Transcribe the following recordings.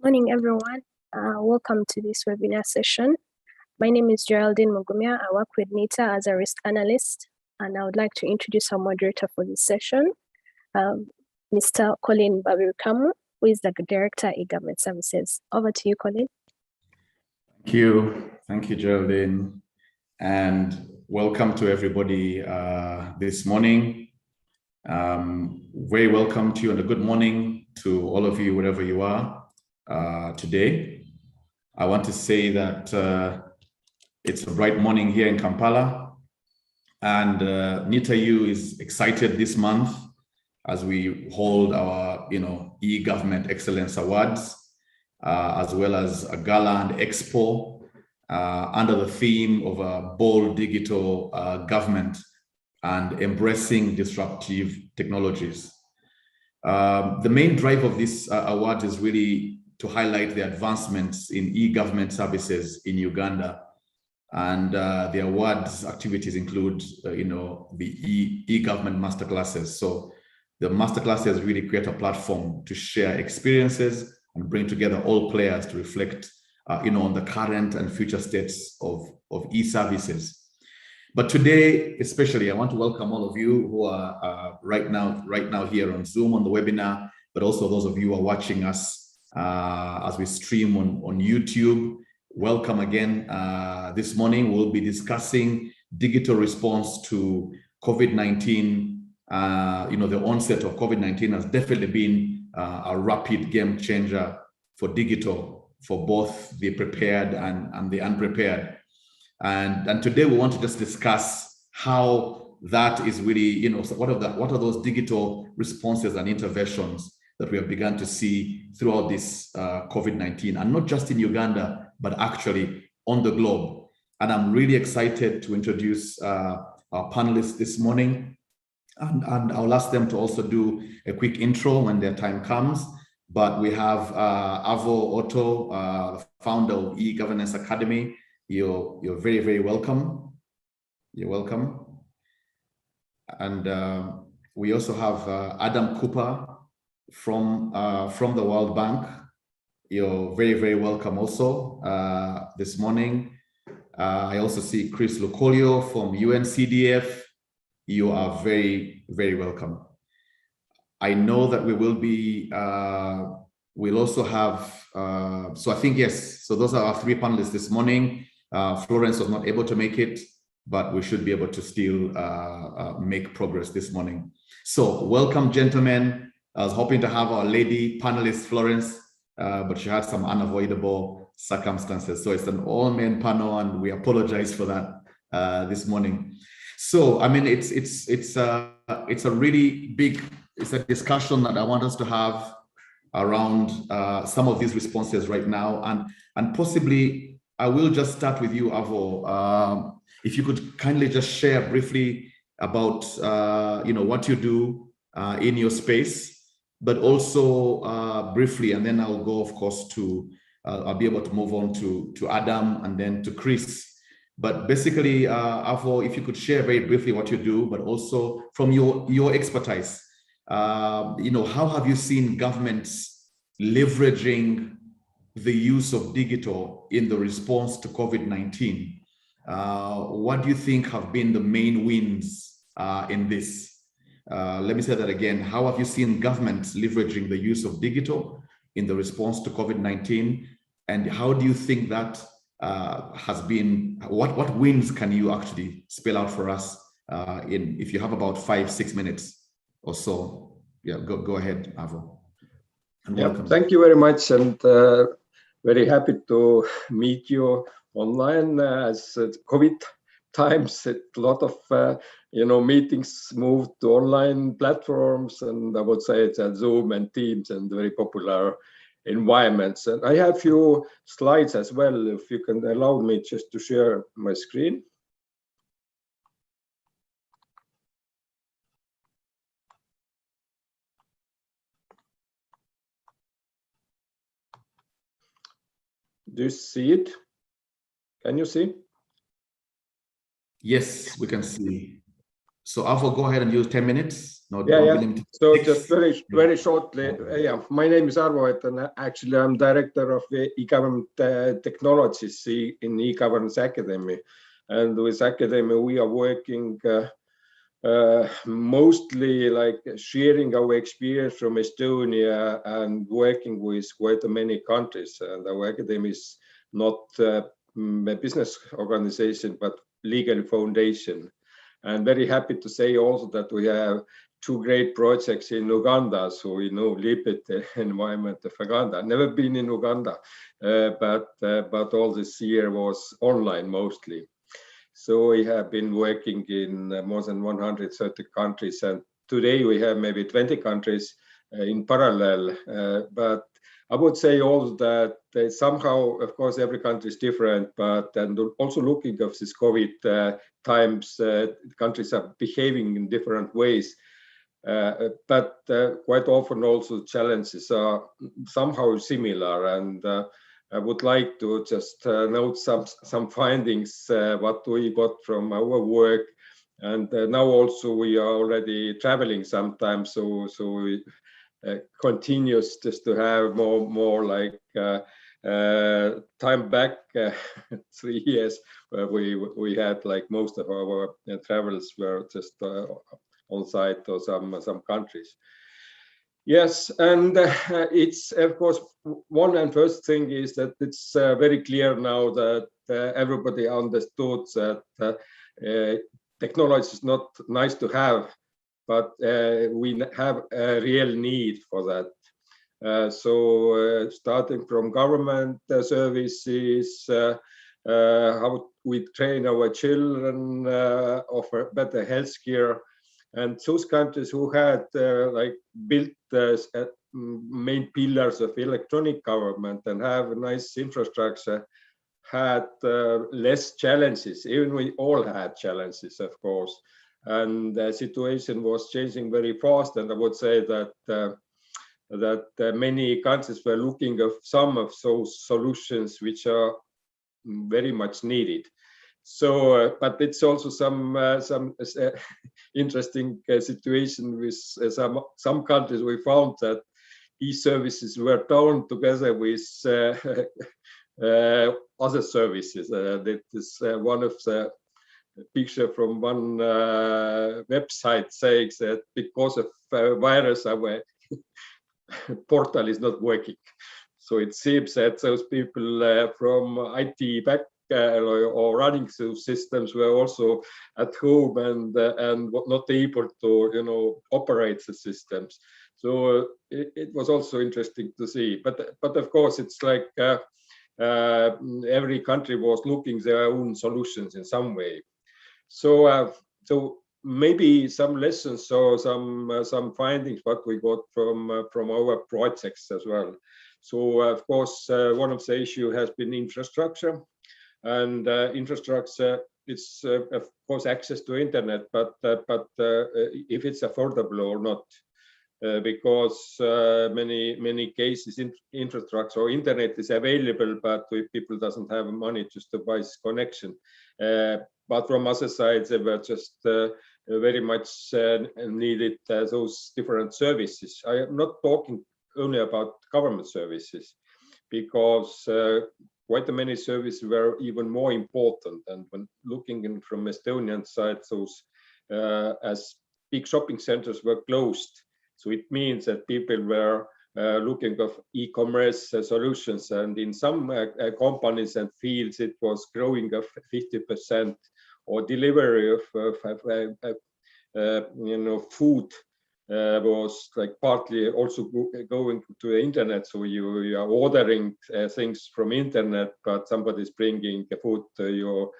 Morning, everyone. Welcome to this webinar session. My name is Geraldine Mugumya. I work with NITA as a risk analyst, and I would like to introduce our moderator for this session, Mr. Colin Babirikamu, who is the Director at E-Government Services. Over to you, Colin. Thank you, Geraldine, and welcome to everybody this morning. Very welcome to you and a good morning to all of you, wherever you are today. I want to say that it's a bright morning here in Kampala, and NITA-U is excited this month as we hold our e-government excellence awards, as well as a gala and expo under the theme of a bold digital government and embracing disruptive technologies. The main drive of this award is really to highlight the advancements in e-government services in Uganda. And the awards activities include, the e-government masterclasses. So the masterclasses really create a platform to share experiences and bring together all players to reflect, on the current and future states of e-services. But today, especially, I want to welcome all of you who are right now here on Zoom on the webinar, but also those of you who are watching us as we stream on YouTube. Welcome again. This morning, we'll be discussing digital response to COVID-19. The onset of COVID-19 has definitely been a rapid game changer for digital, for both the prepared and the unprepared. And today we want to just discuss how that is really, so what are those digital responses and interventions that we have begun to see throughout this COVID-19, and not just in Uganda, but actually on the globe. And I'm really excited to introduce our panelists this morning, and I'll ask them to also do a quick intro when their time comes. But we have Avo Otto, the founder of E-Governance Academy. You're very, very welcome. You're welcome. And we also have Adam Cooper from the World Bank. You're very, very welcome also this morning. I also see Chris Lucolio from UNCDF. You are very, very welcome. I know that we will be, we'll also have, so I think, yes, so those are our three panelists this morning. Florence was not able to make it, but we should be able to still make progress this morning. So welcome, gentlemen. I was hoping to have our lady panelist, Florence, but she had some unavoidable circumstances. So it's an all-men panel, and we apologize for that this morning. So, I mean, it's a really big, it's a discussion that I want us to have around some of these responses right now, and possibly I will just start with you, Avo. If you could kindly just share briefly about what you do in your space, but also briefly, and then I'll go, of course, to I'll be able to move on to Adam and then to Chris. But basically, Avo, if you could share very briefly what you do, but also from your expertise, how have you seen governments leveraging the use of digital in the response to COVID-19? What do you think have been the main wins in this? Let me say that again. How have you seen governments leveraging the use of digital in the response to COVID-19? And how do you think that has been, what wins can you actually spell out for us if you have about 5-6 minutes or so? Yeah, go ahead, Avo. And welcome. Thank you very much, and very happy to meet you online. As COVID times, a lot of meetings moved to online platforms, and I would say it's Zoom and Teams and very popular environments. And I have a few slides as well, if you can allow me just to share my screen. Do you see it? Can you see? Yes, we can see. So Alpha, go ahead and use 10 minutes. No, Yeah, don't yeah. be limited to So 6. just very shortly, yeah. My name is Arvo, and actually I'm director of e-government technologies in e-governance academy. And with academy, we are working mostly like sharing our experience from Estonia and working with quite many countries. And our academy is not a business organization, but legal foundation. And very happy to say also that we have 2 great projects in Uganda, so we know a little bit the environment of Uganda. Never been in Uganda, but all this year was online mostly. So we have been working in more than 130 countries, and today we have maybe 20 countries in parallel. But I would say also that somehow, of course, every country is different, but and also looking at this COVID times, countries are behaving in different ways. But quite often also challenges are somehow similar, and I would like to just note some findings what we got from our work, and now also we are already traveling sometimes, so we continues just to have more like time back 3 years where we had like most of our travels were just on site or some countries. Yes, and it's of course one and first thing is that it's very clear now that everybody understood that technology is not nice to have, but we have a real need for that. So starting from government services, how we train our children, offer better healthcare, and those countries who had like built main pillars of electronic government and have a nice infrastructure had less challenges. Even we all had challenges, of course, and the situation was changing very fast. And I would say that many countries were looking at some of those solutions which are very much needed. So, but it's also some interesting situation with some countries. We found that e-services were done together with other services. That is one of the picture from one website saying that because of virus, our portal is not working. So it seems that those people from IT back or running those systems were also at home and not able to operate the systems. So it was also interesting to see. But of course it's like every country was looking their own solutions in some way. So maybe some lessons or some findings what we got from our projects as well. So of course one of the issue has been infrastructure, and infrastructure is of course access to internet, but if it's affordable or not, because many cases infrastructure or internet is available, but people doesn't have money just to buy this connection. But from other sides, they were just very much needed those different services. I am not talking only about government services, because quite many services were even more important. And when looking in from Estonian side, those as big shopping centers were closed, so it means that people were looking of e-commerce solutions, and in some companies and fields it was growing of 50%, or delivery of food was like partly also going to the internet. So you are ordering things from internet, but somebody's bringing the food to your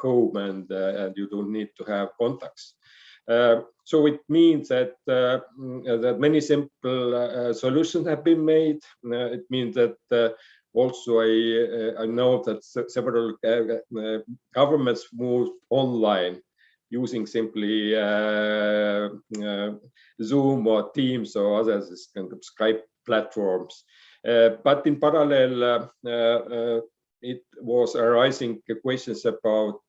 home, and you don't need to have contacts. So it means that that many simple solutions have been made. It means that also I know that several governments moved online using simply Zoom or Teams or others kind of Skype platforms. But in parallel, it was arising questions about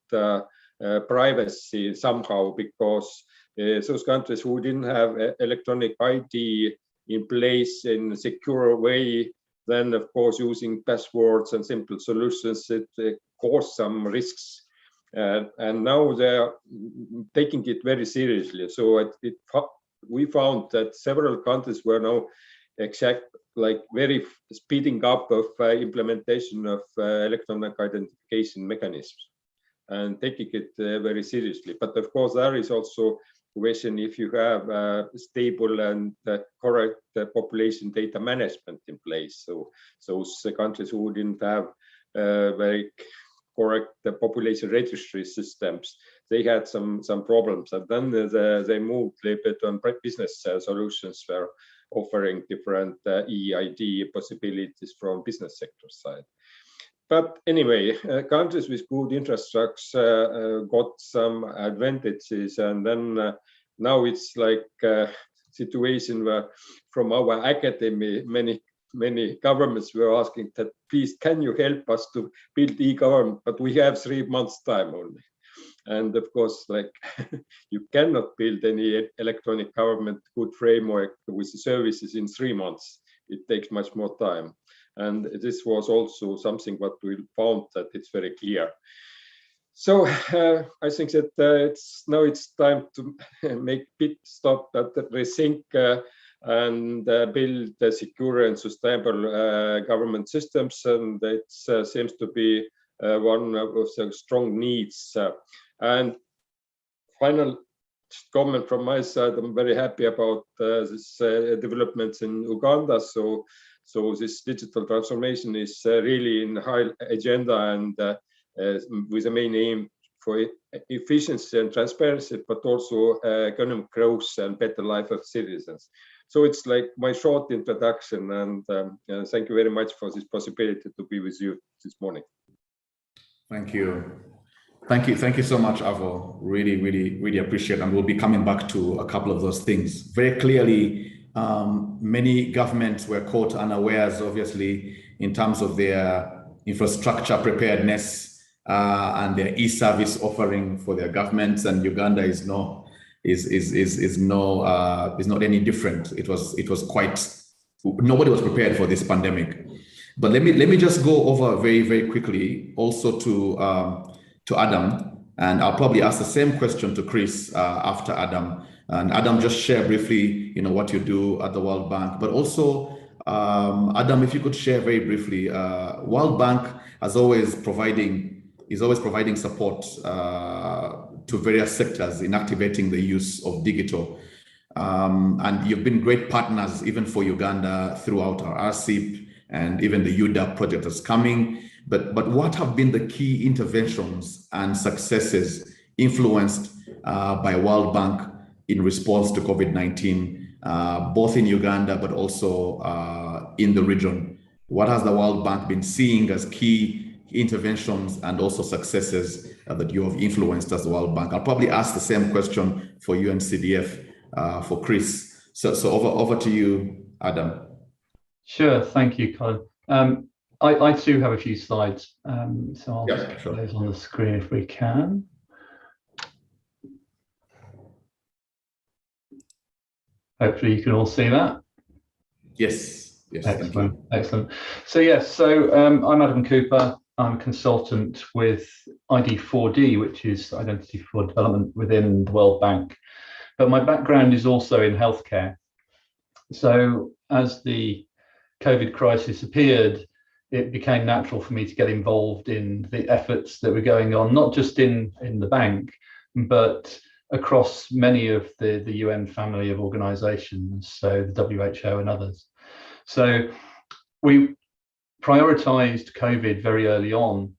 privacy somehow, because those countries who didn't have electronic ID in place in a secure way, then of course using passwords and simple solutions, it caused some risks. And now they're taking it very seriously. So we found that several countries were now very speeding up of implementation of electronic identification mechanisms and taking it very seriously. But of course, there is also a question if you have stable and correct population data management in place. So those countries who didn't have very correct population registry systems, they had some problems, and then they moved a little bit on business solutions, were offering different EID possibilities from business sector side. But anyway, countries with good infrastructure got some advantages, and then now it's like a situation where from our academy, many governments were asking that, please, can you help us to build e-government? But we have 3 months time only. And of course, like you cannot build any electronic government good framework with the services in 3 months. It takes much more time. And this was also something what we found, that it's very clear. So I think that it's time to make bit stop at rethink and build secure and sustainable government systems, and it seems to be one of the strong needs. And final comment from my side, I'm very happy about this developments in Uganda. So this digital transformation is really in high agenda, and with the main aim for efficiency and transparency, but also economic growth and better life of citizens. So it's like my short introduction, and thank you very much for this possibility to be with you this morning. Thank you. Thank you so much, Avo. Really appreciate it. And we'll be coming back to a couple of those things. Very clearly, many governments were caught unawares, obviously, in terms of their infrastructure preparedness and their e-service offering for their governments, and Uganda is not any different. It was quite, nobody was prepared for this pandemic. But let me just go over very quickly also to Adam, and I'll probably ask the same question to Chris after Adam. And Adam, just share briefly, what you do at the World Bank, but also Adam, if you could share very briefly, World Bank is always providing support to various sectors in activating the use of digital. And you've been great partners even for Uganda throughout our RCIP and even the UDAP project that's coming. But what have been the key interventions and successes influenced by World Bank in response to COVID-19, both in Uganda, but also in the region? What has the World Bank been seeing as key interventions and also successes that you have influenced as the World Bank? I'll probably ask the same question for UNCDF, for Chris. So over to you, Adam. Sure, thank you, Colin. I too have a few slides, so I'll just put those on the screen if we can. Hopefully you can all see that. Yes. Excellent. So yes, I'm Adam Cooper. I'm a consultant with ID4D, which is Identity for Development within the World Bank. But my background is also in healthcare. So as the COVID crisis appeared, it became natural for me to get involved in the efforts that were going on, not just in the bank, but across many of the UN family of organizations, so the WHO and others. So we prioritized COVID very early on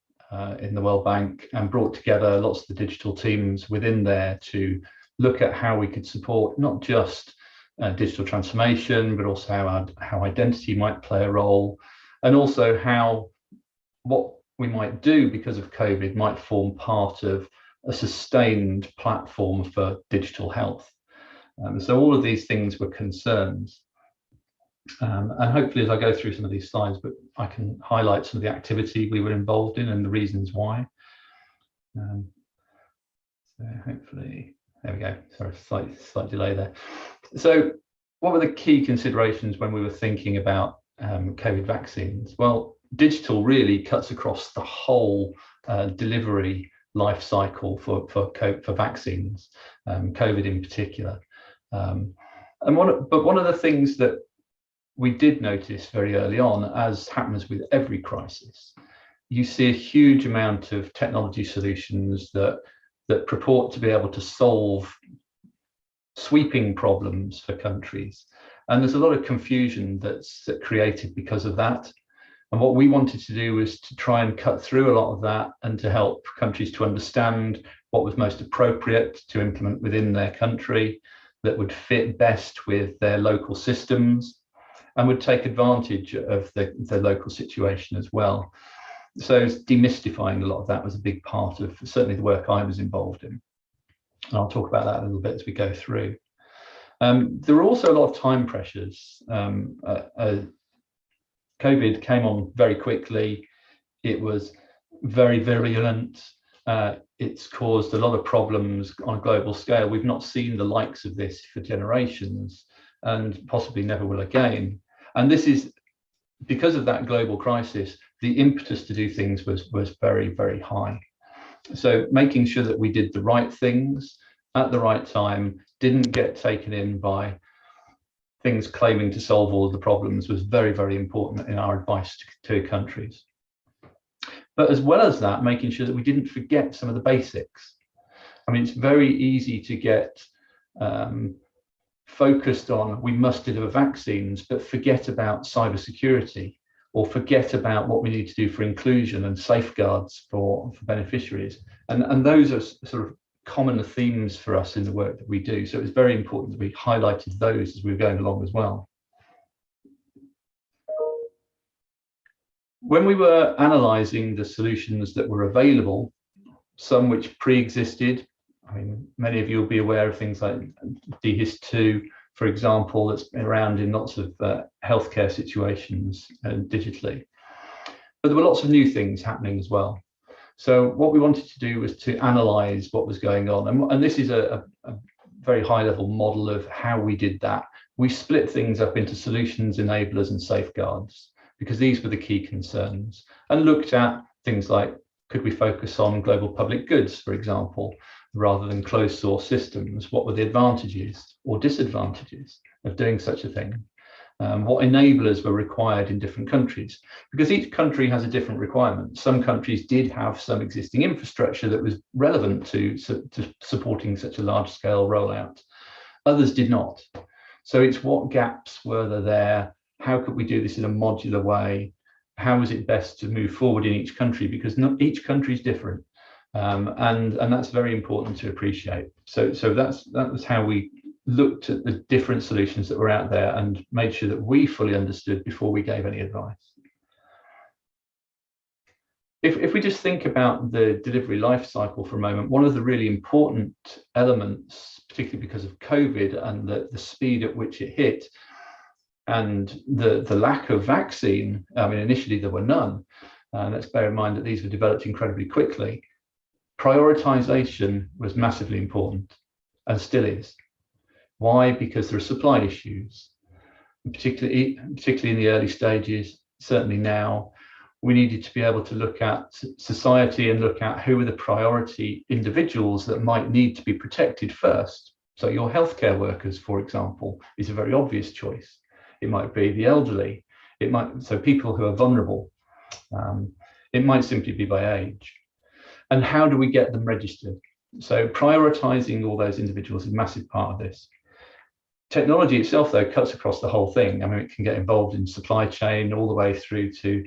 in the World Bank and brought together lots of the digital teams within there to look at how we could support not just digital transformation, but also how identity might play a role, and also how what we might do because of COVID might form part of a sustained platform for digital health. So all of these things were concerns. And hopefully as I go through some of these slides, but I can highlight some of the activity we were involved in and the reasons why. So hopefully, there we go. Sorry, slight delay there. So what were the key considerations when we were thinking about COVID vaccines? Well, digital really cuts across the whole delivery life cycle for vaccines, COVID in particular. But one of the things that we did notice very early on, as happens with every crisis, you see a huge amount of technology solutions that purport to be able to solve sweeping problems for countries. And there's a lot of confusion that's created because of that. And what we wanted to do was to try and cut through a lot of that and to help countries to understand what was most appropriate to implement within their country, that would fit best with their local systems and would take advantage of the local situation as well. So demystifying a lot of that was a big part of certainly the work I was involved in. And I'll talk about that a little bit as we go through. There were also a lot of time pressures. COVID came on very quickly. It was very virulent. It's caused a lot of problems on a global scale. We've not seen the likes of this for generations and possibly never will again. And this is because of that global crisis, the impetus to do things was very, very high. So making sure that we did the right things at the right time, didn't get taken in by things claiming to solve all of the problems, was very, very important in our advice to countries. But as well as that, making sure that we didn't forget some of the basics. I mean, it's very easy to get focused on we must deliver vaccines, but forget about cybersecurity, or forget about what we need to do for inclusion and safeguards for beneficiaries. And those are sort of common themes for us in the work that we do. So it was very important that we highlighted those as we were going along as well. When we were analysing the solutions that were available, some which pre-existed, I mean, many of you will be aware of things like DHIS2, for example, that's been around in lots of healthcare situations digitally. But there were lots of new things happening as well. So what we wanted to do was to analyse what was going on. And this is a very high level model of how we did that. We split things up into solutions, enablers and safeguards, because these were the key concerns, and looked at things like, could we focus on global public goods, for example, rather than closed source systems? What were the advantages or disadvantages of doing such a thing? What enablers were required in different countries? Because each country has a different requirement. Some countries did have some existing infrastructure that was relevant to supporting such a large scale rollout. Others did not. So it's what gaps were there? How could we do this in a modular way? How is it best to move forward in each country? Because each country is different. And that's very important to appreciate. So that was how we looked at the different solutions that were out there and made sure that we fully understood before we gave any advice. If we just think about the delivery life cycle for a moment, one of the really important elements, particularly because of COVID and the speed at which it hit, and the lack of vaccine, I mean, initially there were none. Let's bear in mind that these were developed incredibly quickly. Prioritization was massively important and still is. Why? Because there are supply issues, particularly in the early stages. Certainly now, we needed to be able to look at society and look at who are the priority individuals that might need to be protected first. So your healthcare workers, for example, is a very obvious choice. It might be the elderly. So people who are vulnerable. It might simply be by age. And how do we get them registered? So prioritizing all those individuals is a massive part of this. Technology itself, though, cuts across the whole thing. I mean, it can get involved in supply chain all the way through to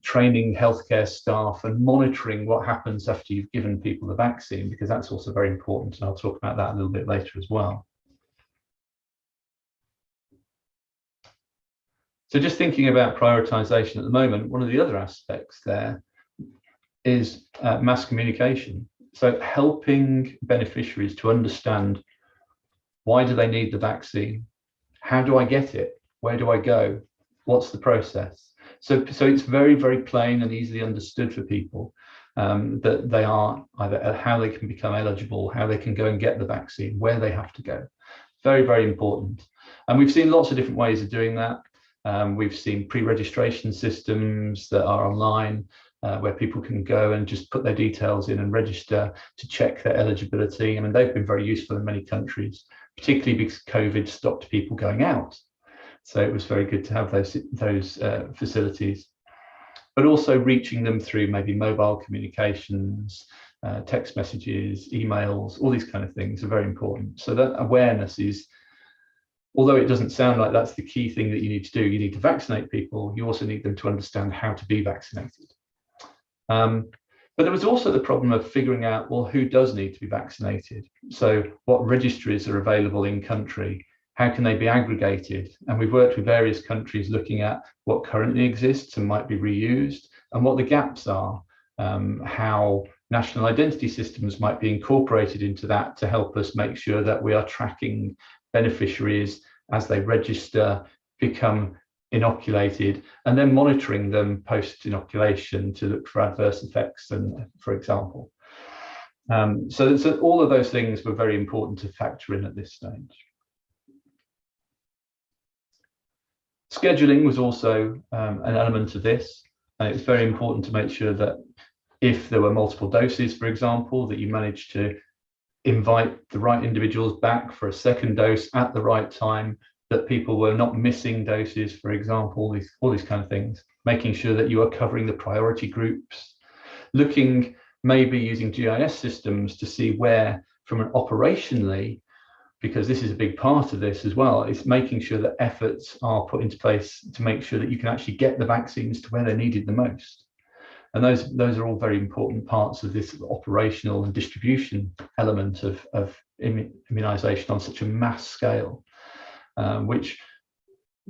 training healthcare staff and monitoring what happens after you've given people the vaccine, because that's also very important. And I'll talk about that a little bit later as well. So just thinking about prioritization at the moment, one of the other aspects there is mass communication. So helping beneficiaries to understand, why do they need the vaccine? How do I get it? Where do I go? What's the process? So it's very, very plain and easily understood for people. that they are either how they can become eligible, how they can go and get the vaccine, where they have to go. Very, very important. And we've seen lots of different ways of doing that. We've seen pre-registration systems that are online, where people can go and just put their details in and register to check their eligibility. I mean, they've been very useful in many countries, particularly because COVID stopped people going out. So it was very good to have those facilities, but also reaching them through maybe mobile communications, text messages, emails, all these kind of things are very important. So that awareness is, although it doesn't sound like that's the key thing that you need to do, you need to vaccinate people, you also need them to understand how to be vaccinated. But there was also the problem of figuring out, well, who does need to be vaccinated? So what registries are available in country? How can they be aggregated? And we've worked with various countries looking at what currently exists and might be reused, and what the gaps are, how national identity systems might be incorporated into that to help us make sure that we are tracking beneficiaries as they register, become inoculated, and then monitoring them post-inoculation to look for adverse effects, and for example. So all of those things were very important to factor in at this stage. Scheduling was also an element of this, and it's very important to make sure that if there were multiple doses, for example, that you managed to invite the right individuals back for a second dose at the right time, that people were not missing doses, for example, all these kind of things, making sure that you are covering the priority groups, looking maybe using GIS systems to see where, from an operationally, because this is a big part of this as well, it's making sure that efforts are put into place to make sure that you can actually get the vaccines to where they're needed the most. And those are all very important parts of this operational and distribution element of immunization on such a mass scale, which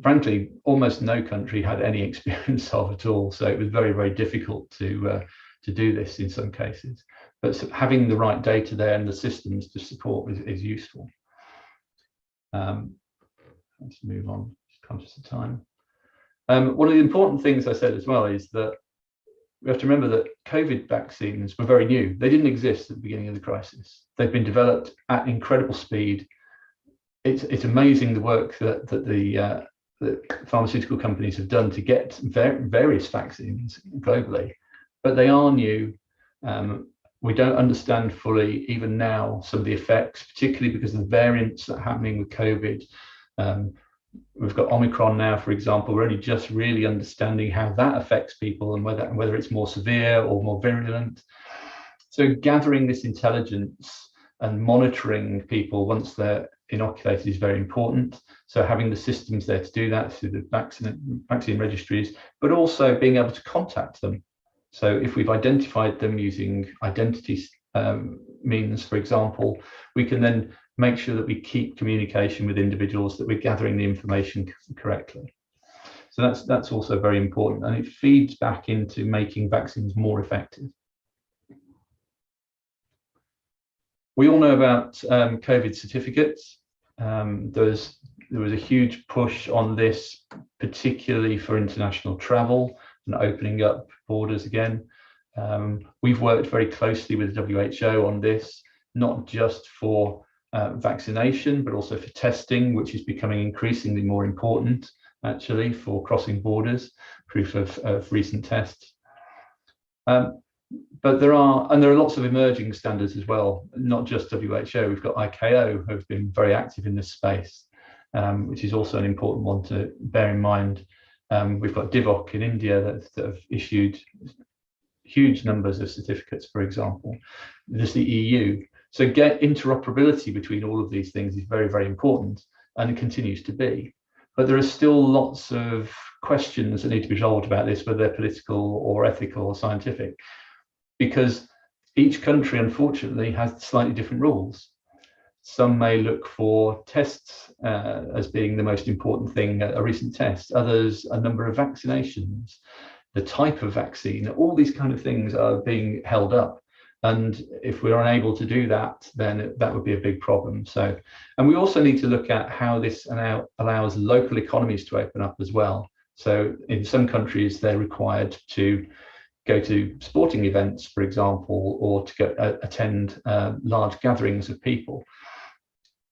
frankly almost no country had any experience of at all. So it was very, very difficult to do this in some cases. But having the right data there and the systems to support is useful. Let's move on, just conscious of time. One of the important things I said as well is that we have to remember that COVID vaccines were very new. They didn't exist at the beginning of the crisis. They've been developed at incredible speed. It's amazing the work that the pharmaceutical companies have done to get various vaccines globally, but they are new. We don't understand fully, even now, some of the effects, particularly because of the variants that are happening with COVID. We've got Omicron now, for example. We're only just really understanding how that affects people and whether it's more severe or more virulent. So gathering this intelligence and monitoring people once they're inoculated is very important. So having the systems there to do that through the vaccine registries, but also being able to contact them. So if we've identified them using identity means, for example, we can then make sure that we keep communication with individuals, that we're gathering the information correctly. So that's also very important, and it feeds back into making vaccines more effective. We all know about Kovid certificates. There was a huge push on this, particularly for international travel and opening up borders again. We've worked very closely with WHO on this, not just for vaccination, but also for testing, which is becoming increasingly more important, actually, for crossing borders, proof of recent tests. But there are lots of emerging standards as well, not just WHO. We've got ICAO, who have been very active in this space, which is also an important one to bear in mind. We've got DIVOC in India that have issued huge numbers of certificates, for example. There's the EU. So get interoperability between all of these things is very, very important, and it continues to be. But there are still lots of questions that need to be resolved about this, whether they're political or ethical or scientific, because each country, unfortunately, has slightly different rules. Some may look for tests as being the most important thing, a recent test, others a number of vaccinations, the type of vaccine, all these kind of things are being held up. And if we're unable to do that, then that would be a big problem. So, and we also need to look at how this allows local economies to open up as well. So in some countries, they're required to go to sporting events, for example, or to go attend large gatherings of people.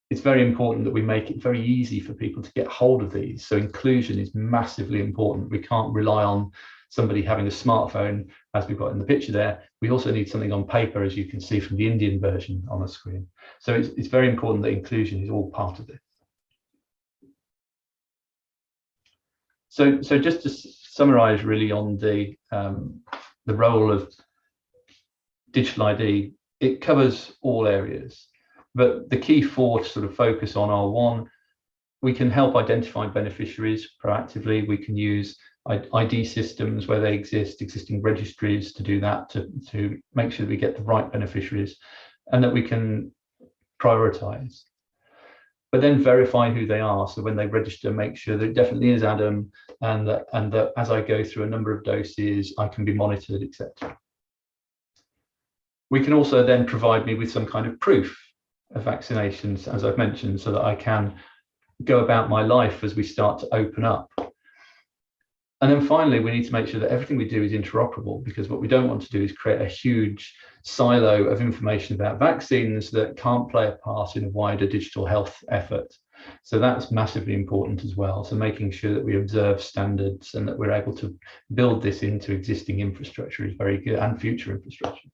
It's very important that we make it very easy for people to get hold of these. So inclusion is massively important. We can't rely on somebody having a smartphone, as we've got in the picture there. We also need something on paper, as you can see from the Indian version on the screen. So it's very important that inclusion is all part of this. So just to summarize really on the role of digital ID, it covers all areas. But the key four to sort of focus on are: one, we can help identify beneficiaries proactively. We can use ID systems where they exist, existing registries, to do that, to make sure that we get the right beneficiaries, and that we can prioritize. But then verify who they are. So when they register, make sure that it definitely is Adam, and that as I go through a number of doses, I can be monitored, etc. We can also then provide me with some kind of proof of vaccinations, as I've mentioned, so that I can go about my life as we start to open up. And then finally, we need to make sure that everything we do is interoperable, because what we don't want to do is create a huge silo of information about vaccines that can't play a part in a wider digital health effort. So that's massively important as well. So making sure that we observe standards and that we're able to build this into existing infrastructure is very good, and future infrastructure.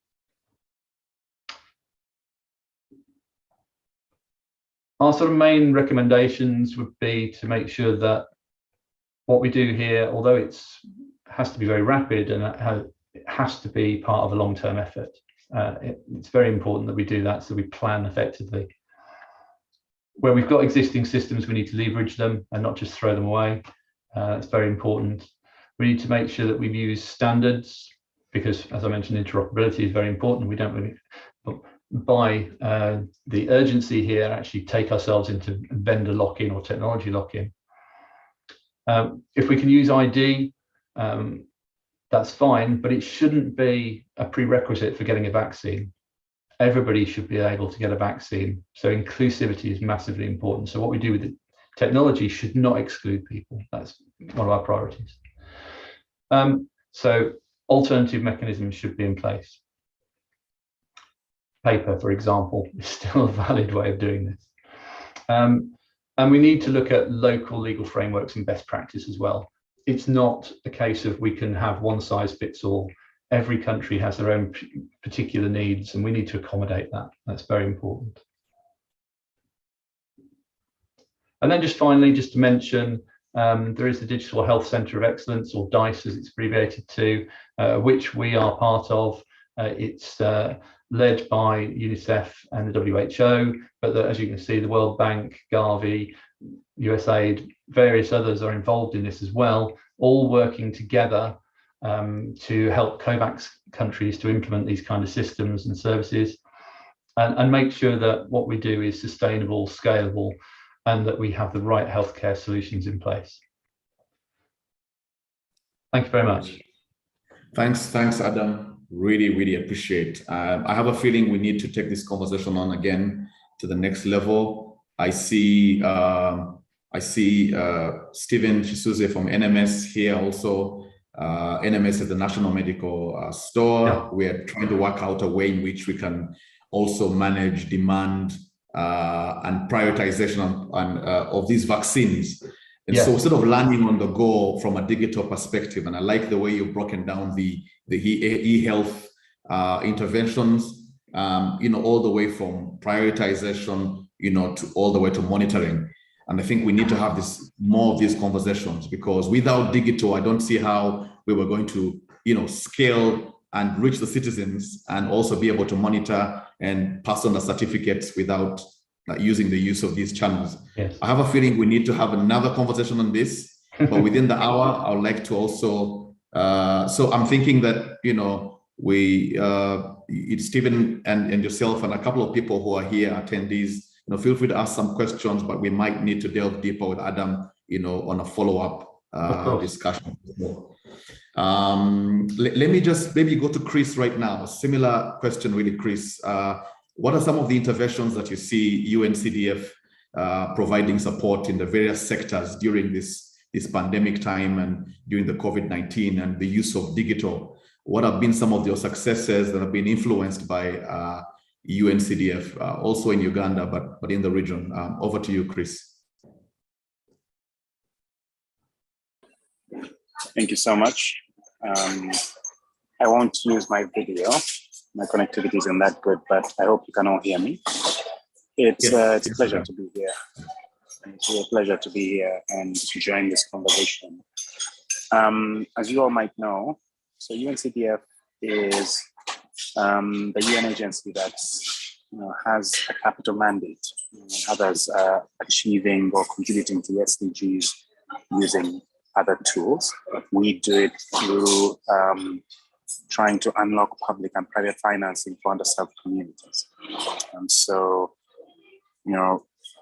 Our sort of main recommendations would be to make sure that what we do here, although it has to be very rapid and it has to be part of a long-term effort, it's very important that we do that, so we plan effectively. Where we've got existing systems, we need to leverage them and not just throw them away. It's very important. We need to make sure that we've used standards, because, as I mentioned, interoperability is very important. We don't really, by the urgency here, actually take ourselves into vendor lock-in or technology lock-in. If we can use ID, that's fine, but it shouldn't be a prerequisite for getting a vaccine. Everybody should be able to get a vaccine. So inclusivity is massively important. So what we do with the technology should not exclude people. That's one of our priorities. So alternative mechanisms should be in place. Paper, for example, is still a valid way of doing this. And we need to look at local legal frameworks and best practice as well. It's not a case of we can have one size fits all. Every country has their own particular needs, and we need to accommodate that. That's very important. And then just finally, just to mention, there is the Digital Health Centre of Excellence, or DICE as it's abbreviated to, which we are part of. It's led by UNICEF and the WHO, but as you can see, the World Bank, Gavi, USAID, various others are involved in this as well, all working together to help COVAX countries to implement these kind of systems and services, and make sure that what we do is sustainable, scalable, and that we have the right healthcare solutions in place. Thank you very much. Thanks, Adam. Really appreciate. I have a feeling we need to take this conversation on again to the next level. I see Stephen Chisuze from NMS here also. NMS is the National Medical Store. Yeah. We are trying to work out a way in which we can also manage demand and prioritization of these vaccines. And so we're sort of learning on the go from a digital perspective. And I like the way you've broken down the e-health interventions, all the way from prioritization, to all the way to monitoring. And I think we need to have more of these conversations, because without digital, I don't see how we were going to, scale and reach the citizens and also be able to monitor and pass on the certificates without using the use of these channels. Yes. I have a feeling we need to have another conversation on this, but within the hour, I would like to also, so I'm thinking that, it's Stephen and yourself and a couple of people who are here, attendees, feel free to ask some questions, but we might need to delve deeper with Adam, on a follow-up discussion. Let me just maybe go to Chris right now. Similar question, really, Chris. What are some of the interventions that you see UNCDF providing support in the various sectors during this pandemic time and during the COVID-19 and the use of digital? what have been some of your successes that have been influenced by UNCDF, also in Uganda, but in the region. Over to you, Chris. Thank you so much. I won't use my video. My connectivity isn't that good, but I hope you can all hear me. It's a pleasure to be here. It's a pleasure to be here and to join this conversation. As you all might know, so UNCDF is the UN agency that has a capital mandate. Others are achieving or contributing to the SDGs using other tools. But we do it through trying to unlock public and private financing for underserved communities. And so,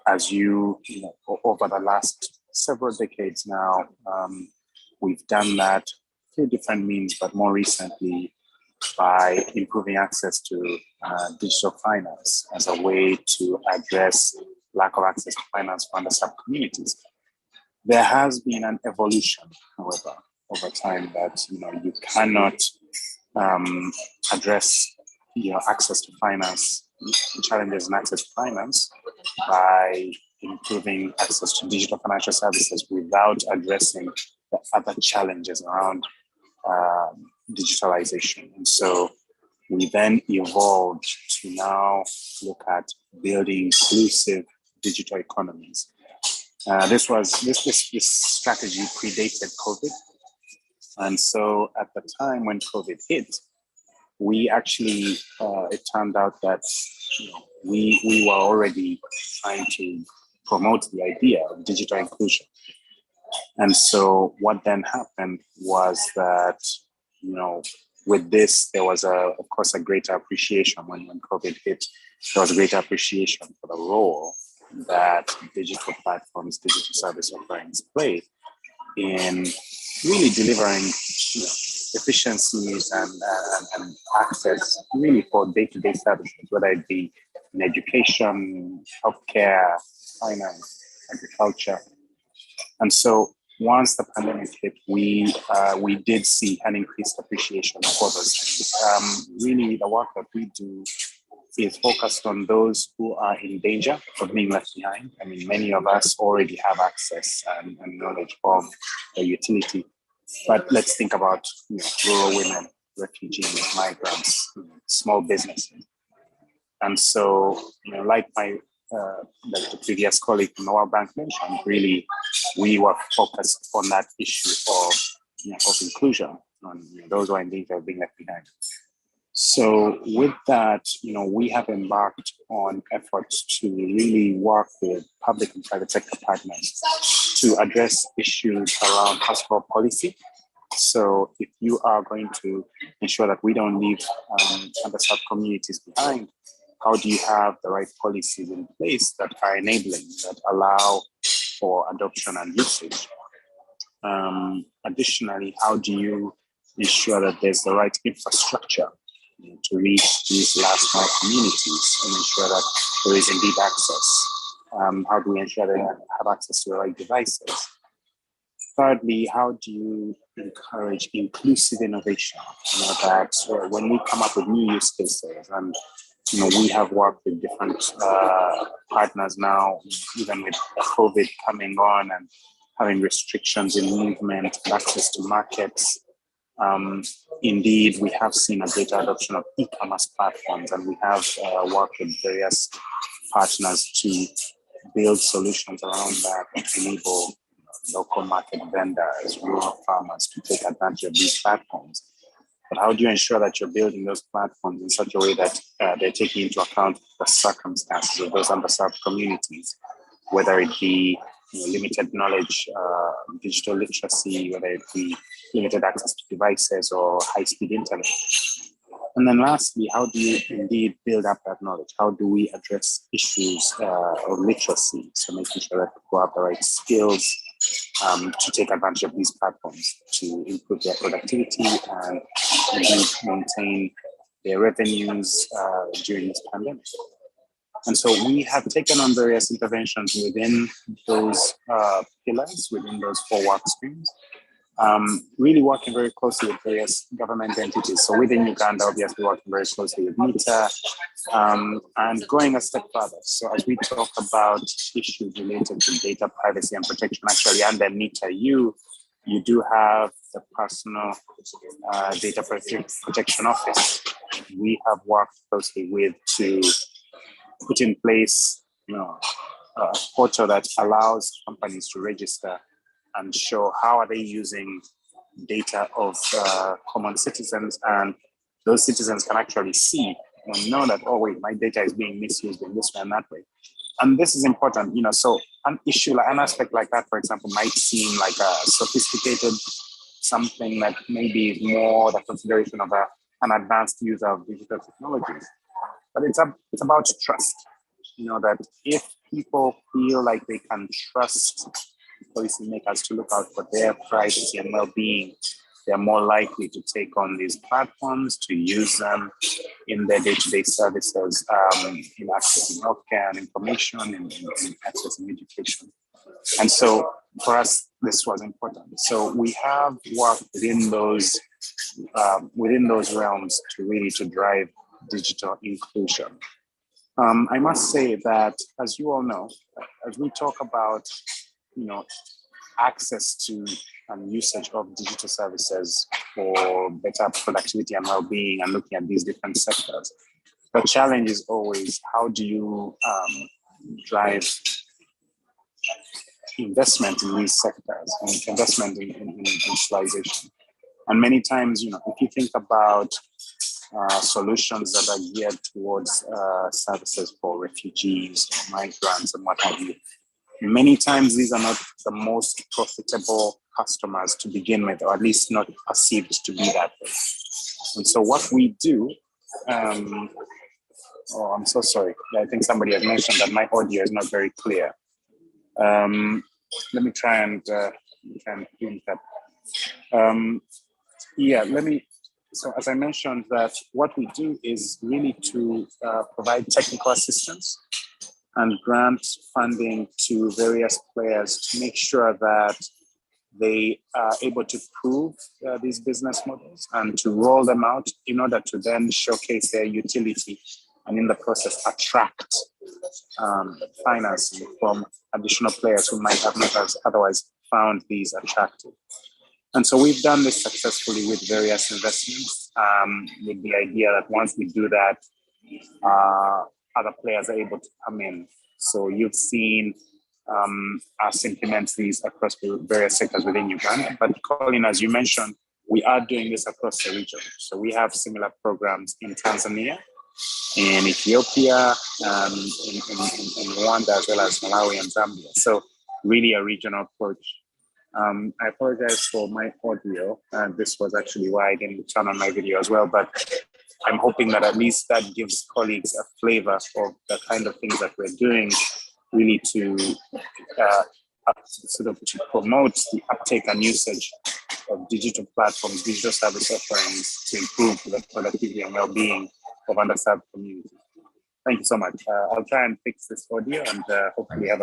as over the last several decades now, we've done that through different means, but more recently by improving access to digital finance as a way to address lack of access to finance for underserved communities. There has been an evolution, however, over time that you cannot address access to finance, challenges in access to finance by improving access to digital financial services without addressing the other challenges around digitalization. And so we then evolved to now look at building inclusive digital economies. This strategy predated COVID. And so at the time when COVID hit, we actually, it turned out that we were already trying to promote the idea of digital inclusion. And so what then happened was that, with this, there was of course a greater appreciation when COVID hit. There was a greater appreciation for the role that digital platforms, digital service offerings play in really delivering efficiencies and access really for day-to-day services, whether it be in education, healthcare, finance, agriculture. And so once the pandemic hit, we did see an increased appreciation for those things. Really, the work that we do is focused on those who are in danger of being left behind. I mean, many of us already have access and knowledge of the utility, but let's think about rural women, refugees, migrants, small businesses. And so, like the previous colleague from the World Bank mentioned, really, we were focused on that issue of inclusion, on those who are in danger of being left behind. So with that, we have embarked on efforts to really work with public and private sector partners to address issues around household policy. So if you are going to ensure that we don't leave underserved communities behind, how do you have the right policies in place that are enabling, that allow for adoption and usage? Additionally, how do you ensure that there's the right infrastructure to reach these last mile communities and ensure that there is indeed access? How do we ensure they have access to the right devices? Thirdly, how do you encourage inclusive innovation? That when we come up with new use cases, and we have worked with different partners now, even with COVID coming on and having restrictions in movement and access to markets. Indeed, we have seen a greater adoption of e-commerce platforms, and we have worked with various partners to build solutions around that enable local market vendors, rural farmers to take advantage of these platforms. But how do you ensure that you're building those platforms in such a way that they're taking into account the circumstances of those underserved communities, whether it be limited knowledge, digital literacy, whether it be limited access to devices or high-speed internet? And then lastly, how do you indeed build up that knowledge? How do we address issues of literacy? So making sure that people have the right skills to take advantage of these platforms to improve their productivity and indeed maintain their revenues during this pandemic. And so we have taken on various interventions within those pillars, within those 4 work streams. really working very closely with various government entities. So within Uganda, obviously working very closely with NITA, and going a step further. So as we talk about issues related to data privacy and protection, actually under NITA, you do have the Personal Data Protection Office. We have worked closely with to put in place, a portal that allows companies to register and show how are they using data of common citizens, and those citizens can actually see and know that, oh wait, my data is being misused in this way and that way. And this is important, so an issue, like an aspect like that, for example, might seem like a sophisticated something that maybe is more the consideration of an advanced user of digital technologies. But it's about trust, that if people feel like they can trust policymakers to look out for their privacy and well-being, they're more likely to take on these platforms, to use them in their day-to-day services, in accessing healthcare and information, in accessing education. And so for us, this was important. So we have worked within those realms to drive digital inclusion. I must say that, as you all know, as we talk about, access to and usage of digital services for better productivity and well-being, and looking at these different sectors, the challenge is always, how do you drive investment in these sectors and investment in digitalization? And many times, if you think about solutions that are geared towards services for refugees or migrants and what have you, many times these are not the most profitable customers to begin with, or at least not perceived to be that way. And so what we do, oh, I'm so sorry. I think somebody had mentioned that my audio is not very clear. Let me try and clean that. So as I mentioned, that what we do is really to provide technical assistance and grant funding to various players to make sure that they are able to prove these business models and to roll them out in order to then showcase their utility, and in the process attract financing from additional players who might have not otherwise found these attractive. And so we've done this successfully with various investments, with the idea that once we do that, other players are able to come in. So you've seen us implement these across various sectors within Uganda. But Colin, as you mentioned, we are doing this across the region. So we have similar programs in Tanzania, in Ethiopia, in Rwanda, as well as Malawi and Zambia. So really a regional approach. I apologize for my audio, and this was actually why I didn't turn on my video as well, but I'm hoping that at least that gives colleagues a flavor of the kind of things that we're doing, really to to promote the uptake and usage of digital platforms, digital service offerings, to improve the productivity and well-being of underserved communities. Thank you so much. I'll try and fix this audio, and hopefully as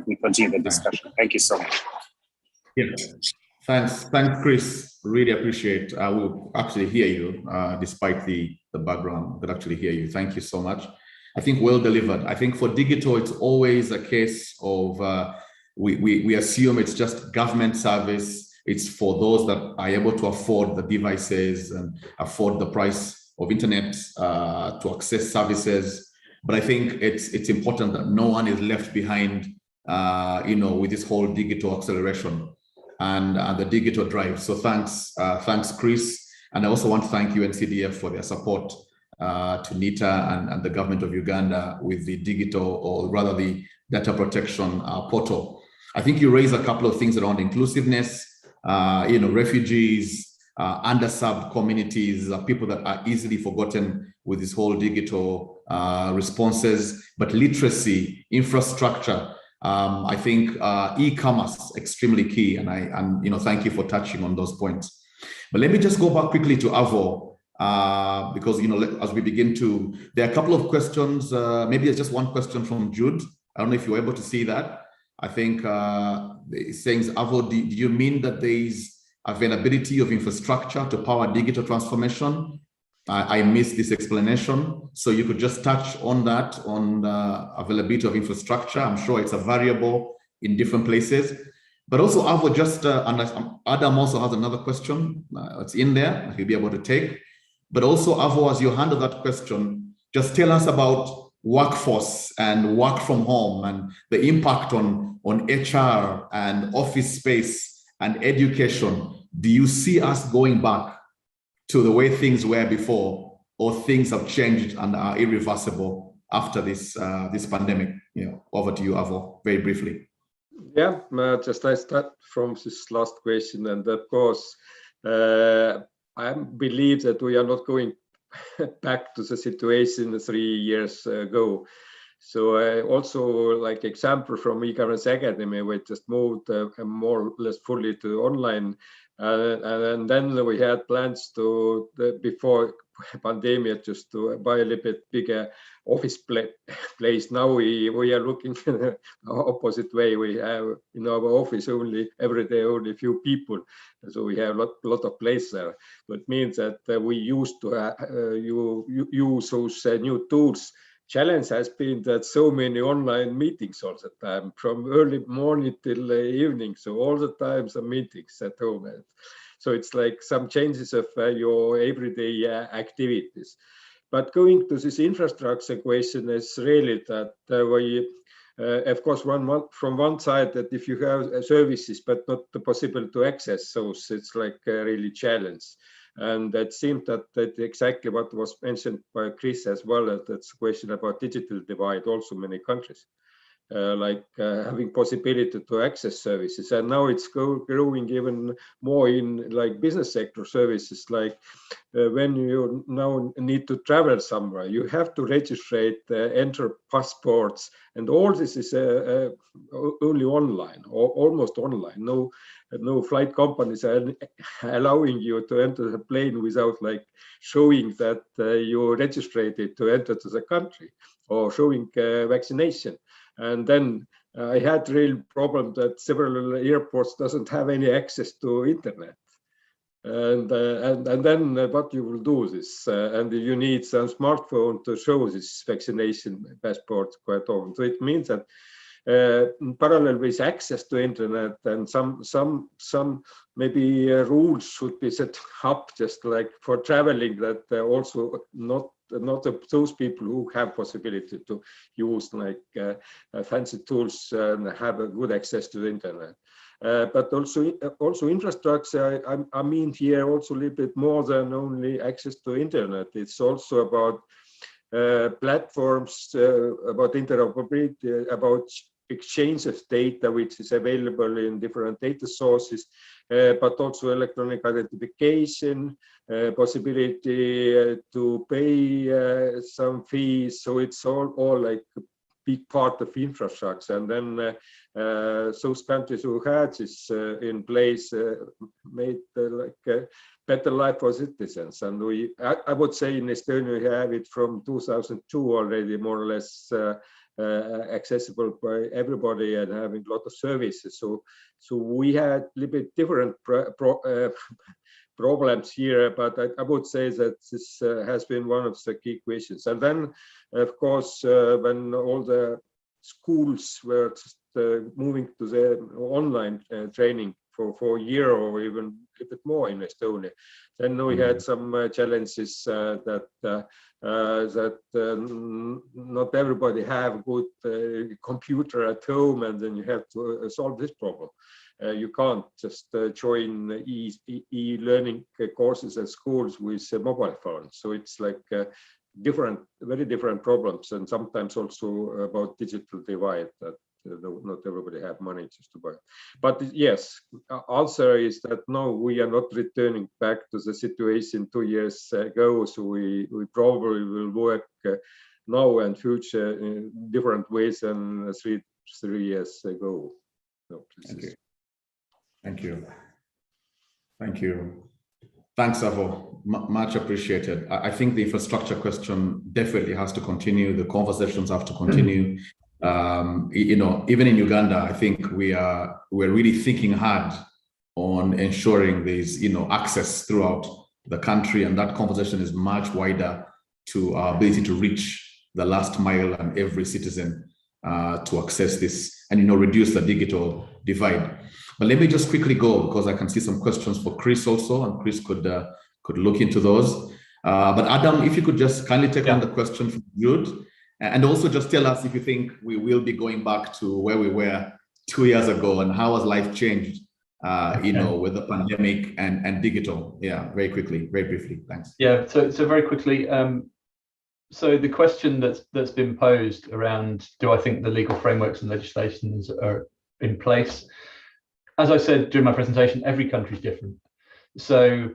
we continue the discussion. Thank you so much. Yeah. Thanks, Chris. Really appreciate. I will actually hear you, despite the background. But actually hear you. Thank you so much. I think well delivered. I think for digital, it's always a case of we assume it's just government service. It's for those that are able to afford the devices and afford the price of internet to access services. But I think it's important that no one is left behind, with this whole digital acceleration and the digital drive. So thanks, Chris. And I also want to thank UNCDF for their support to NITA and the government of Uganda with the digital, or rather the data protection portal. I think you raised a couple of things around inclusiveness, refugees, underserved communities, people that are easily forgotten with this whole digital responses, but literacy, infrastructure, I think e-commerce extremely key, and thank you for touching on those points. But let me just go back quickly to Avo, because as we begin to, there are a couple of questions. Maybe it's just one question from Jude. I don't know if you were able to see that. I think it's saying, Avo, do you mean that there is availability of infrastructure to power digital transformation. I missed this explanation. So you could just touch on that, on the availability of infrastructure. I'm sure it's a variable in different places. But also, Avo, just, Adam also has another question. It's in there, he'll be able to take. But also, Avo, as you handle that question, just tell us about workforce and work from home and the impact on HR and office space and education. Do you see us going back to the way things were before, or things have changed and are irreversible after this this pandemic? Over to you, Avo, very briefly. Yeah, just I start from this last question, and of course, I believe that we are not going back to the situation 3 years ago. So also, like example from e-governance academy, we just moved more or less fully to online, and then we had plans to before pandemic just to buy a little bit bigger office place. Now we are looking the opposite way. We have in our office every day only a few people, so we have a lot of place there. So it means that we used to use those new tools. Challenge has been that so many online meetings all the time, from early morning till evening. So all the time some meetings at home. So it's like some changes of your everyday activities. But going to this infrastructure question is really that we, of course, from one side that if you have services but not possible to access those, it's like a really challenge. And it seemed that exactly what was mentioned by Chris as well, that's a question about digital divide, also many countries, having possibility to access services. And now it's growing even more in like business sector services, like when you now need to travel somewhere, you have to register, enter passports, and all this is only online or almost online. No flight companies are allowing you to enter the plane without like showing that you registered to enter to the country, or showing vaccination. And then I had real problem that several airports doesn't have any access to internet. And then what you will do this, and you need some smartphone to show this vaccination passport quite often. So it means that in parallel with access to internet, and some maybe rules should be set up just like for traveling, that also not those people who have possibility to use like fancy tools and have a good access to the internet. But also infrastructure, I mean here also a little bit more than only access to internet. It's also about platforms, about interoperability, about exchange of data which is available in different data sources, but also electronic identification, possibility to pay some fees. So it's all like a big part of infrastructure. And then those countries who had this in place made like a better life for citizens. And I would say in Estonia we have it from 2002 already, more or less accessible by everybody and having a lot of services. So we had a little bit different problems here, but I would say that this has been one of the key questions. And then, of course, when all the schools were just moving to the online training for a year or even a bit more in Estonia, then we had some challenges that not everybody have good computer at home, and then you have to solve this problem. You can't just join e-learning courses at schools with mobile phones. So it's like very different problems, and sometimes also about digital divide, that not everybody have money just to buy. But yes, answer is that no, we are not returning back to the situation 2 years ago. So we probably will work now and future in different ways than three years ago. So Thank you. Thanks, Avo. Much appreciated. I think the infrastructure question definitely has to continue. The conversations have to continue. Even in Uganda, I think we're really thinking hard on ensuring there's access throughout the country, and that conversation is much wider to our ability to reach the last mile and every citizen to access this and reduce the digital divide. But let me just quickly go, because I can see some questions for Chris also, and Chris could look into those. But Adam, if you could just kindly take on the question from Jude, and also just tell us if you think we will be going back to where we were 2 years ago, and how has life changed, with the pandemic and digital. Yeah, very quickly, very briefly. Thanks. Yeah, so very quickly. So the question that's been posed around, do I think the legal frameworks and legislations are in place? As I said during my presentation, every country is different. So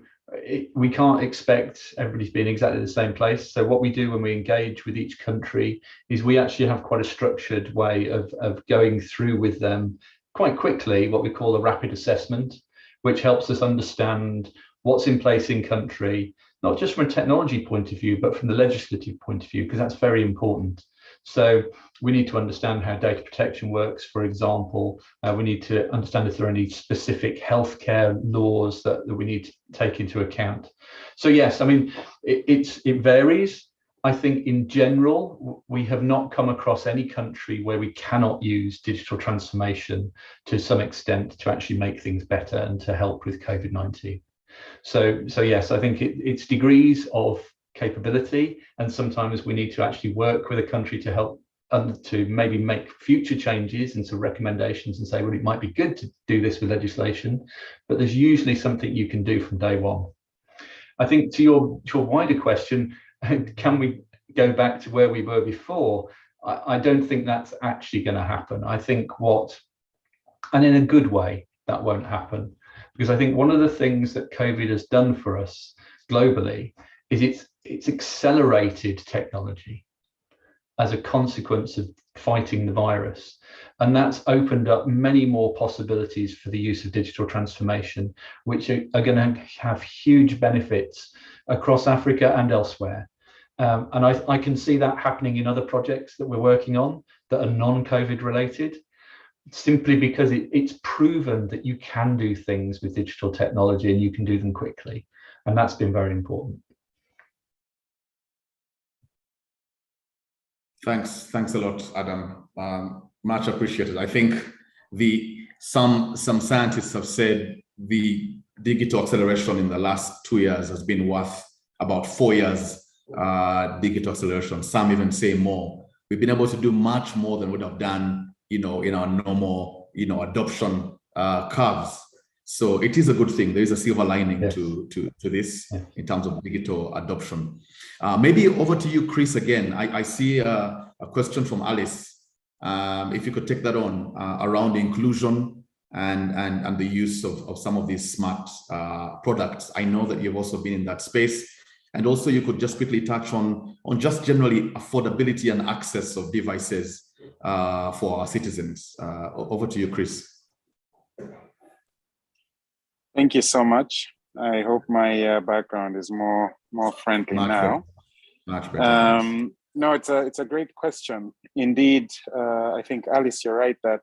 we can't expect everybody to be in exactly the same place. So what we do when we engage with each country is we actually have quite a structured way of going through with them quite quickly what we call a rapid assessment, which helps us understand what's in place in country, not just from a technology point of view, but from the legislative point of view, because that's very important. So we need to understand how data protection works, for example. We need to understand if there are any specific healthcare laws that we need to take into account. So yes, I mean, it varies. I think in general, we have not come across any country where we cannot use digital transformation to some extent to actually make things better and to help with COVID-19. So yes, I think it's degrees of capability, and sometimes we need to actually work with a country to help to maybe make future changes and some recommendations and say, well, it might be good to do this with legislation, but there's usually something you can do from day one. I think to your wider question, can we go back to where we were before? I don't think that's actually going to happen. I think and in a good way, that won't happen, because I think one of the things that COVID has done for us globally is it's accelerated technology as a consequence of fighting the virus. And that's opened up many more possibilities for the use of digital transformation, which are going to have huge benefits across Africa and elsewhere. And I can see that happening in other projects that we're working on that are non-COVID related, simply because it's proven that you can do things with digital technology and you can do them quickly. And that's been very important. Thanks a lot, Adam. Much appreciated. I think some scientists have said the digital acceleration in the last 2 years has been worth about 4 years digital acceleration. Some even say more. We've been able to do much more than we would have done, in our normal, adoption curves. So it is a good thing. There is a silver lining to this in terms of digital adoption. Maybe over to you, Chris, again. I see a question from Alice. If you could take that on around inclusion and the use of some of these smart products. I know that you've also been in that space. And also you could just quickly touch on just generally affordability and access of devices for our citizens. Over to you, Chris. Thank you so much. I hope my background is more friendly now. Much better. No, it's a great question. Indeed, I think, Alice, you're right that,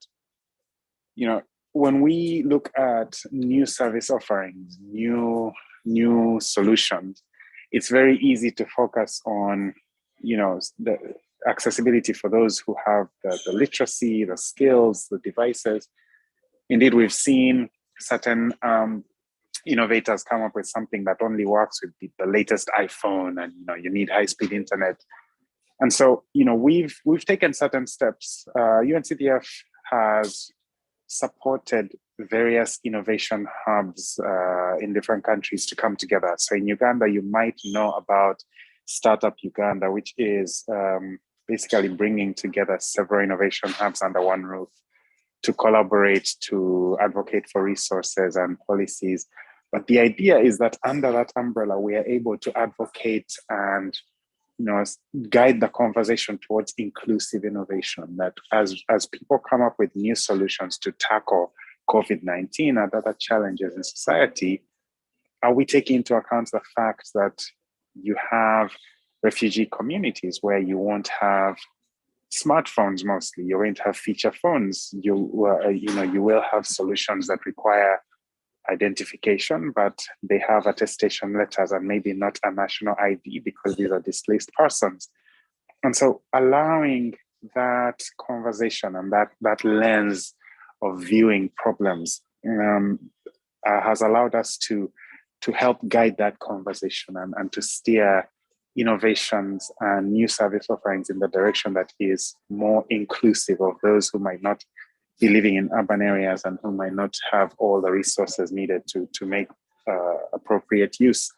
when we look at new service offerings, new solutions, it's very easy to focus on, the accessibility for those who have the literacy, the skills, the devices. Indeed, we've seen certain innovators come up with something that only works with the latest iPhone, and you need high-speed internet. And so we've taken certain steps. UNCTF has supported various innovation hubs in different countries to come together. So in Uganda, you might know about Startup Uganda, which is basically bringing together several innovation hubs under one roof to collaborate, to advocate for resources and policies. But the idea is that under that umbrella, we are able to advocate and guide the conversation towards inclusive innovation, that as people come up with new solutions to tackle COVID-19 and other challenges in society, are we taking into account the fact that you have refugee communities where you won't have smartphones mostly, you're going to have feature phones, you will have solutions that require identification, but they have attestation letters and maybe not a national ID because these are displaced persons. And so allowing that conversation and that lens of viewing problems has allowed us to help guide that conversation and to steer innovations and new service offerings in the direction that is more inclusive of those who might not be living in urban areas and who might not have all the resources needed to make appropriate use.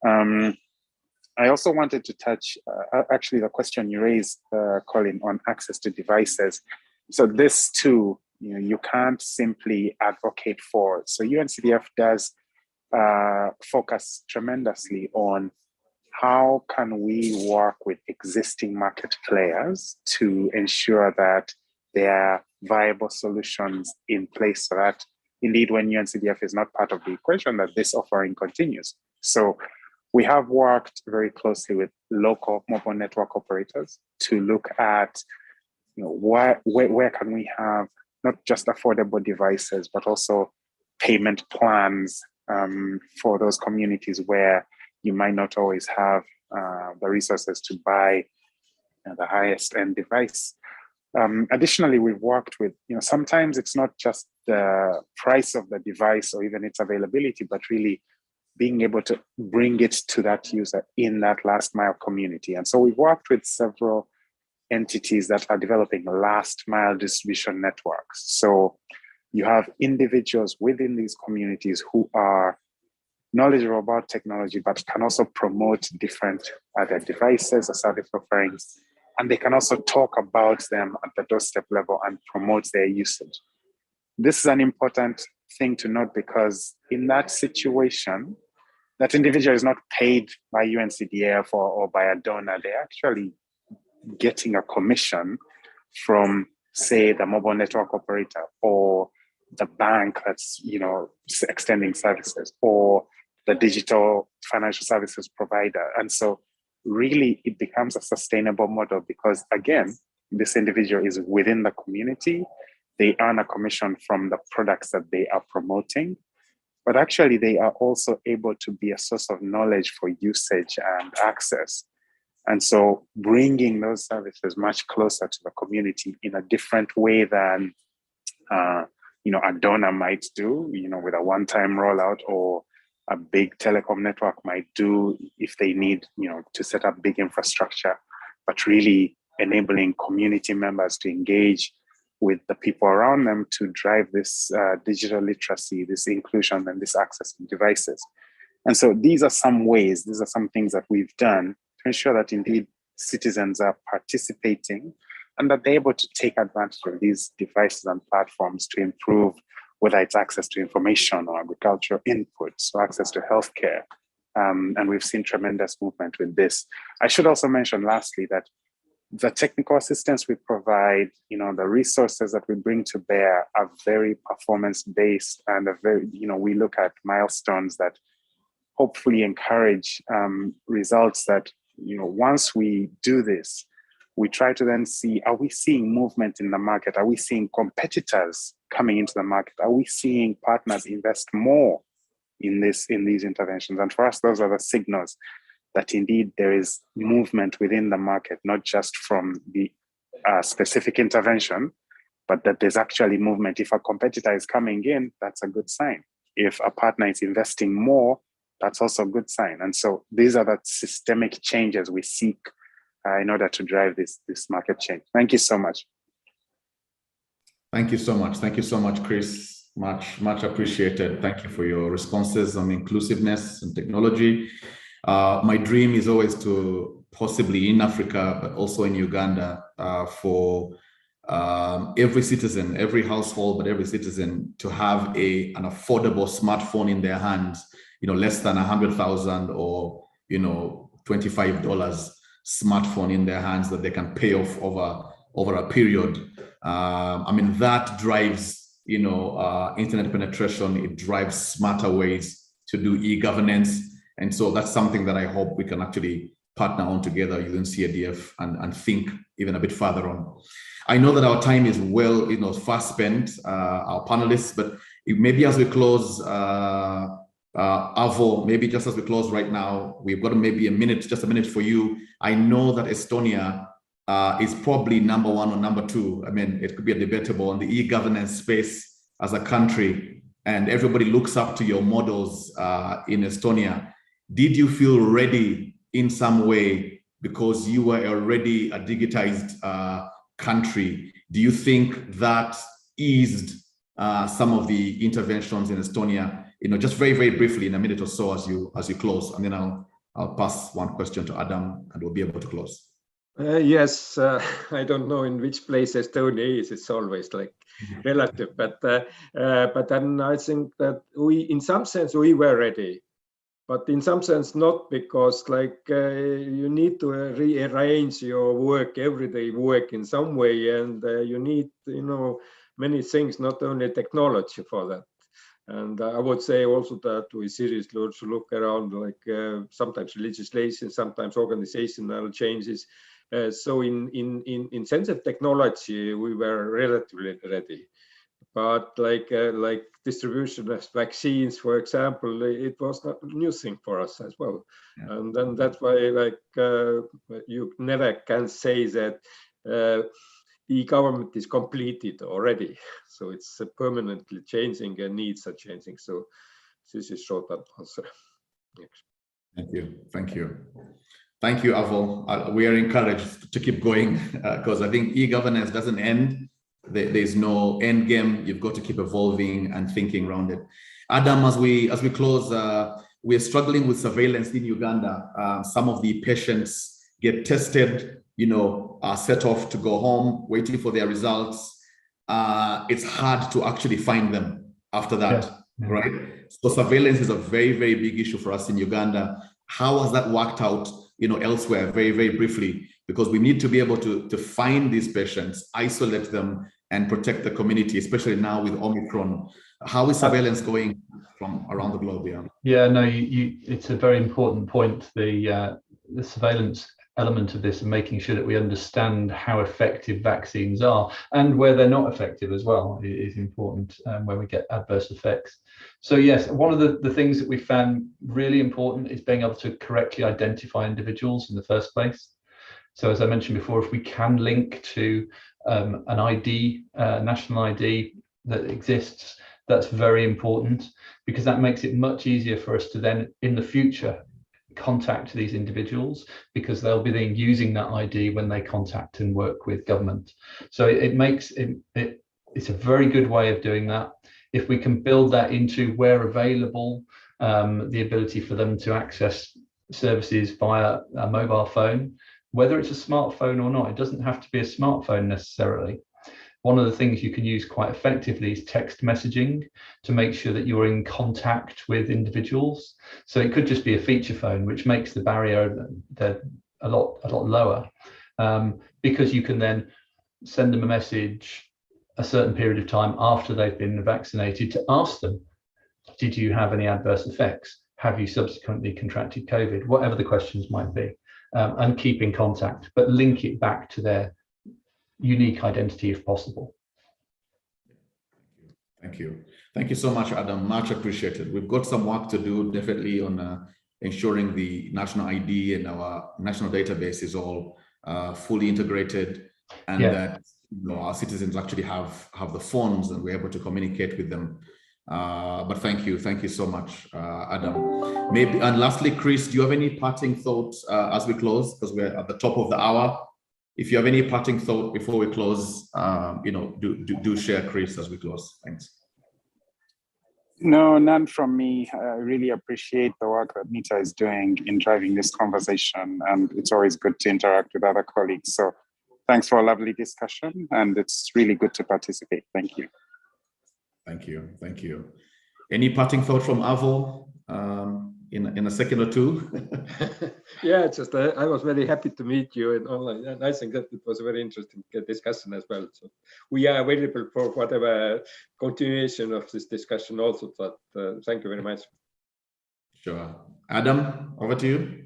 I also wanted to touch, actually, the question you raised, Colin, on access to devices. So this too, you can't simply advocate for. So UNCDF does focus tremendously on how can we work with existing market players to ensure that there are viable solutions in place so that indeed when UNCDF is not part of the equation, that this offering continues. So we have worked very closely with local mobile network operators to look at where can we have not just affordable devices, but also payment plans for those communities where you might not always have the resources to buy the highest end device. Additionally, we've worked with, sometimes it's not just the price of the device or even its availability, but really being able to bring it to that user in that last mile community. And so we've worked with several entities that are developing last mile distribution networks. So you have individuals within these communities who are knowledgeable about technology, but can also promote different other devices or service offerings. And they can also talk about them at the doorstep level and promote their usage. This is an important thing to note because in that situation, that individual is not paid by UNCDF or by a donor. They're actually getting a commission from, say, the mobile network operator or the bank that's, extending services or the digital financial services provider. And so really it becomes a sustainable model because, again, this individual is within the community. They earn a commission from the products that they are promoting, but actually they are also able to be a source of knowledge for usage and access. And so bringing those services much closer to the community in a different way than, a donor might do, with a one-time rollout, or a big telecom network might do if they need, to set up big infrastructure, but really enabling community members to engage with the people around them to drive this digital literacy, this inclusion, and this access to devices. And so these are some ways, these are some things that we've done to ensure that indeed citizens are participating and that they're able to take advantage of these devices and platforms to improve, whether it's access to information or agricultural inputs or access to healthcare. And we've seen tremendous movement with this. I should also mention lastly that the technical assistance we provide, the resources that we bring to bear are very performance-based and we look at milestones that hopefully encourage results that, once we do this, we try to then see, are we seeing movement in the market? Are we seeing competitors coming into the market? Are we seeing partners invest more in these interventions? And for us, those are the signals that indeed there is movement within the market, not just from the specific intervention, but that there's actually movement. If a competitor is coming in, that's a good sign. If a partner is investing more, that's also a good sign. And so these are the systemic changes we seek in order to drive this market change. Thank you so much. Thank you so much. Thank you so much, Chris. Much appreciated. Thank you for your responses on inclusiveness and technology. My dream is always to possibly in Africa, but also in Uganda, for every citizen, every household, but every citizen to have an affordable smartphone in their hands, less than 100,000 or, $25 smartphone in their hands that they can pay off over a period. That drives, internet penetration. It drives smarter ways to do e-governance. And so that's something that I hope we can actually partner on together, UNCDF, and think even a bit further on. I know that our time is fast spent, our panelists, but Maybe as we close, Avo, maybe just as we close right now, we've got maybe just a minute for you. I know that Estonia is probably number one or number two. I mean, it could be debatable on the e-governance space as a country, and everybody looks up to your models in Estonia. Did you feel ready in some way because you were already a digitized country? Do you think that eased some of the interventions in Estonia? Just very, very briefly in a minute or so as you close, and then I'll pass one question to Adam, and we'll be able to close. Yes, I don't know in which place Estonia is. It's always like relative, but then I think that in some sense, we were ready, but in some sense not, because you need to rearrange your work, everyday work in some way, and you need many things, not only technology for that. And I would say also that we seriously also look around, sometimes legislation, sometimes organizational changes. So in sense of technology, we were relatively ready. But like distribution of vaccines, for example, it was not a new thing for us as well. Yeah. And then that's why you never can say that e-government is completed already. So it's permanently changing and needs are changing. So this is short answer. Next. Thank you, Avo. We are encouraged to keep going because I think e-governance doesn't end. There's no end game. You've got to keep evolving and thinking around it. Adam, as we close, we're struggling with surveillance in Uganda. Some of the patients get tested, are set off to go home, waiting for their results. It's hard to actually find them after that, right? So surveillance is a very, very big issue for us in Uganda. How has that worked out, elsewhere, very, very briefly? Because we need to be able to find these patients, isolate them, and protect the community, especially now with Omicron. How is surveillance going from around the globe? Yeah, no, it's a very important point. The surveillance element of this and making sure that we understand how effective vaccines are and where they're not effective as well is important when we get adverse effects. So yes, one of the things that we found really important is being able to correctly identify individuals in the first place. So as I mentioned before, if we can link to an ID, national ID that exists, that's very important, because that makes it much easier for us to then in the future contact these individuals, because they'll be then using that ID when they contact and work with government. So it's a very good way of doing that. If we can build that into where available, the ability for them to access services via a mobile phone, whether it's a smartphone or not, it doesn't have to be a smartphone necessarily. One of the things you can use quite effectively is text messaging to make sure that you're in contact with individuals. So it could just be a feature phone, which makes the barrier a lot lower, because you can then send them a message a certain period of time after they've been vaccinated to ask them, did you have any adverse effects? Have you subsequently contracted COVID? Whatever the questions might be, and keep in contact, but link it back to their unique identity if possible. Thank you so much, Adam. Much appreciated. We've got some work to do definitely on ensuring the national ID and our national database is all fully integrated, and that our citizens actually have the phones and we're able to communicate with them. But thank you so much, Adam. Maybe, and lastly, Chris, do you have any parting thoughts as we close, because we're at the top of the hour? If you have any parting thought before we close, do share, Chris, as we close. Thanks. No, none from me. I really appreciate the work that Nita is doing in driving this conversation, and it's always good to interact with other colleagues. So thanks for a lovely discussion, and it's really good to participate. Thank you. Thank you. Any parting thought from Avo in a second or two? Yeah, just I was very happy to meet you and online, and I think that it was a very interesting discussion as well. So we are available for whatever continuation of this discussion also. But thank you very much. Sure. Adam, over to you.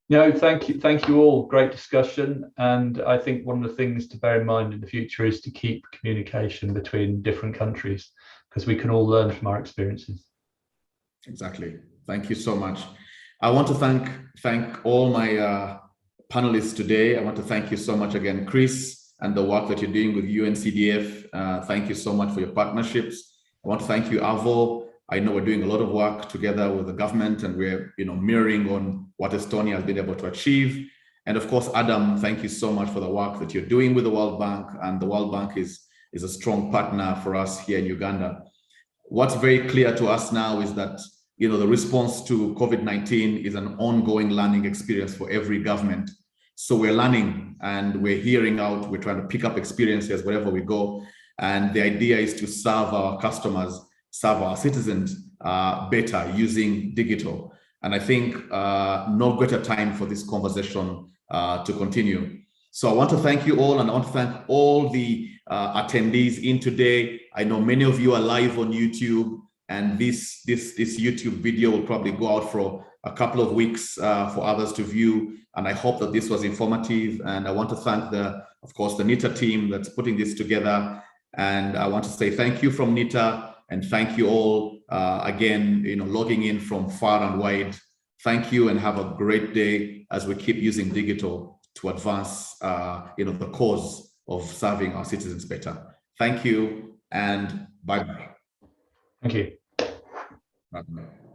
No, thank you all. Great discussion, and I think one of the things to bear in mind in the future is to keep communication between different countries. because we can all learn from our experiences. Exactly. Thank you so much. I want to thank all my panelists today. I want to thank you so much again, Chris, and the work that you're doing with UNCDF. Thank you so much for your partnerships. I want to thank you, Avo. I know we're doing a lot of work together with the government, and we're mirroring on what Estonia has been able to achieve. And of course, Adam, thank you so much for the work that you're doing with the World Bank. And the World Bank is a strong partner for us here in Uganda. What's very clear to us now is that the response to COVID-19 is an ongoing learning experience for every government. So we're learning and we're hearing out, we're trying to pick up experiences wherever we go. And the idea is to serve our customers, serve our citizens better using digital. And I think no greater time for this conversation to continue. So I want to thank you all, and I want to thank all the attendees in today. I know many of you are live on YouTube, and this YouTube video will probably go out for a couple of weeks for others to view. And I hope that this was informative. And I want to thank of course, the NITA team that's putting this together. And I want to say thank you from NITA, and thank you all again, logging in from far and wide. Thank you, and have a great day as we keep using digital to advance, the cause of serving our citizens better. Thank you, and bye-bye. Thank you. Bye-bye.